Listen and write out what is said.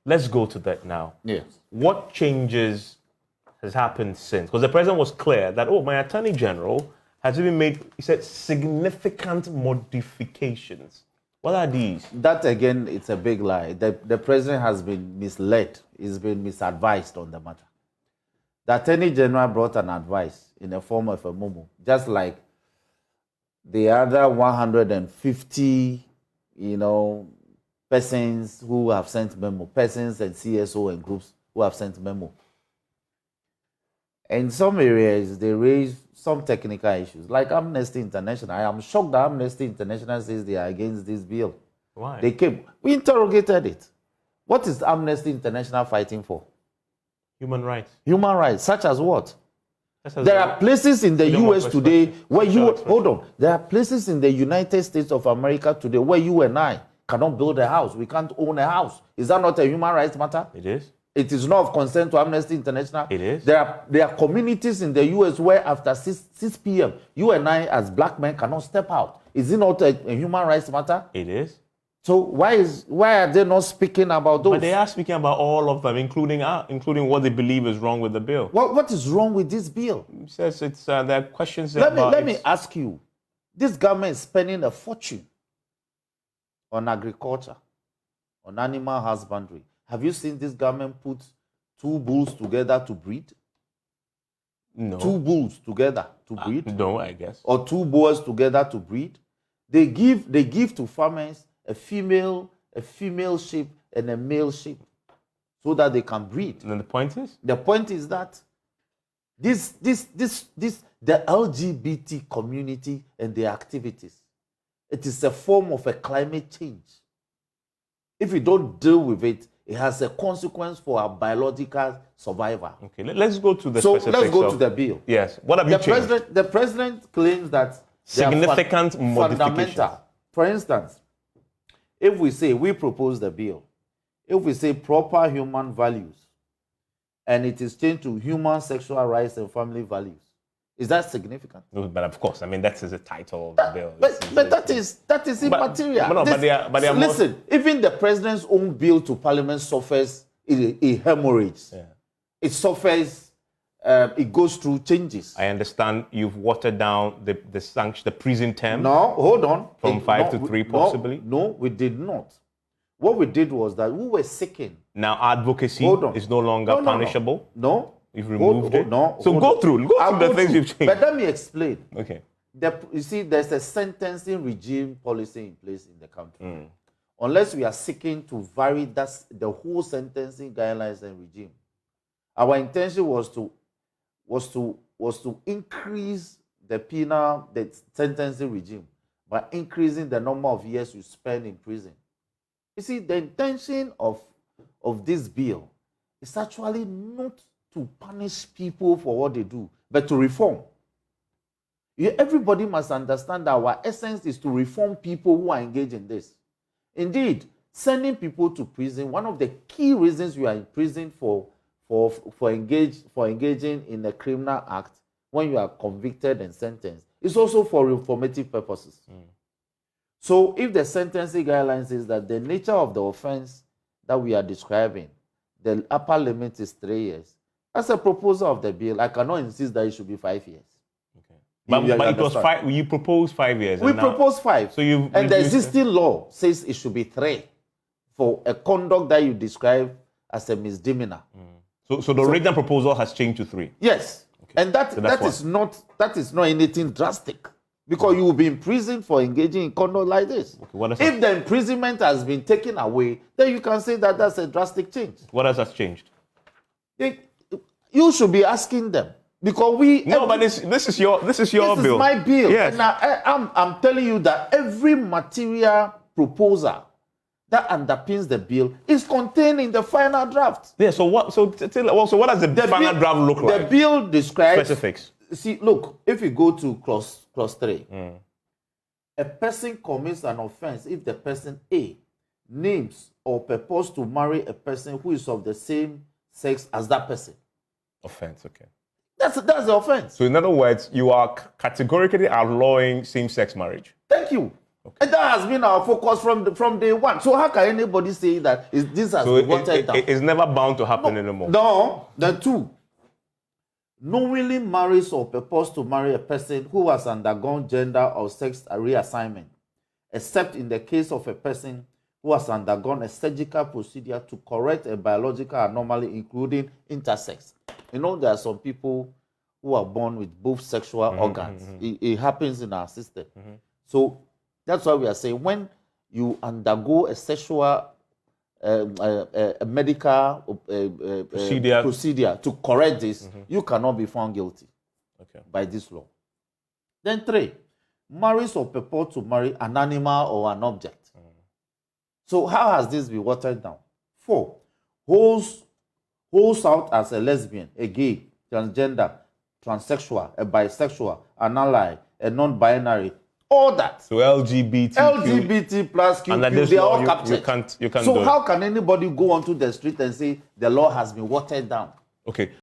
let's go to that now. Yes. What changes has happened since? Because the president was clear that, oh, my attorney general has even made, he said, significant modifications. What are these? That, again, it's a big lie. The president has been misled. He's been misadvised on the matter. The attorney general brought an advice in the form of a memo, just like the other 150, persons who have sent memo, persons and CSO and groups who have sent memo. In some areas, they raise some technical issues, like Amnesty International. I am shocked that Amnesty International says they are against this bill. Why? They came. We interrogated it. What is Amnesty International fighting for? Human rights. Human rights, such as what? There are places in the US today where hold on. There are places in the United States of America today where you and I cannot build a house. We can't own a house. Is that not a human rights matter? It is. It is not of concern to Amnesty International. It is. There are communities in the US where after 6 p.m., you and I as black men cannot step out. Is it not a human rights matter? It is. So why are they not speaking about those? But they are speaking about all of them, including what they believe is wrong with the bill. What is wrong with this bill? It says it's there are questions. Let me ask you. This government is spending a fortune on agriculture, on animal husbandry. Have you seen this government put 2 bulls together to breed? No. 2 bulls together to breed? No, I guess. Or 2 boars together to breed? They give to farmers a female sheep and a male sheep so that they can breed. And then the point is? The point is that the LGBT community and their activities, it is a form of a climate change. If we don't deal with it, it has a consequence for our biological survival. Okay, let's go to the specifics. Let's go to the bill. Yes. What have you changed? The president claims that significant modifications. For instance, if we say we propose the bill, if we say proper human values, and it is changed to human sexual rights and family values, is that significant? No, but of course, I mean that is the title of the bill. But that is immaterial. Listen, even the president's own bill to parliament suffers a hemorrhage. Yeah. It suffers. It goes through changes. I understand you've watered down the sanction, the prison term. No, hold on. From 5 to 3, possibly. No, we did not. What we did was that we were seeking. Now advocacy is no longer punishable. No. You've removed it. So go through the things you've changed. But let me explain. Okay. You see, there's a sentencing regime policy in place in the country. Unless we are seeking to vary the whole sentencing guidelines and regime, our intention was to increase the sentencing regime by increasing the number of years you spend in prison. You see, the intention of this bill is actually not to punish people for what they do, but to reform. Everybody must understand that our essence is to reform people who are engaged in this. Indeed, sending people to prison, one of the key reasons you are in prison for engaging in a criminal act when you are convicted and sentenced is also for reformative purposes. So if the sentencing guidelines is that the nature of the offense that we are describing, the upper limit is 3 years. As a proposal of the bill, I cannot insist that it should be 5 years. Okay. But it was 5. You proposed 5 years. We proposed 5. So and the existing law says it should be 3 for a conduct that you describe as a misdemeanor. So the original proposal has changed to 3. Yes, okay. And that is not anything drastic, because you will be imprisoned for engaging in conduct like this. Okay, if the imprisonment has been taken away, then you can say that that's a drastic change. What else has changed? You should be asking them, because this is your bill. This is my bill. Yes. And I'm telling you that every material proposal that underpins the bill is contained in the final draft. Yeah. So what? So what does the final draft look like? The bill describes specifics. See, look. If you go to clause 3, a person commits an offense if the person A names or purposes to marry a person who is of the same sex as that person. Offense. Okay. That's the offense. So in other words, you are categorically outlawing same-sex marriage. Thank you. Okay. And that has been our focus from day one. So how can anybody say that this has been watered down? It's never bound to happen anymore. No. Then two, knowingly marries or purpose to marry a person who has undergone gender or sex reassignment, except in the case of a person who has undergone a surgical procedure to correct a biological anomaly, including intersex. You know, there are some people who are born with both sexual organs. It happens in our system. So that's why we are saying when you undergo a sexual, a medical procedure to correct this, you cannot be found guilty by this law. Then three, marries or purport to marry an animal or an object. So how has this been watered down? Four, holds out as a lesbian, a gay, transgender, transsexual, a bisexual, an ally, a non-binary, all that. So LGBT plus QQ, they are all captured. You can't so do how can anybody go onto the street and say the law has been watered down? Okay.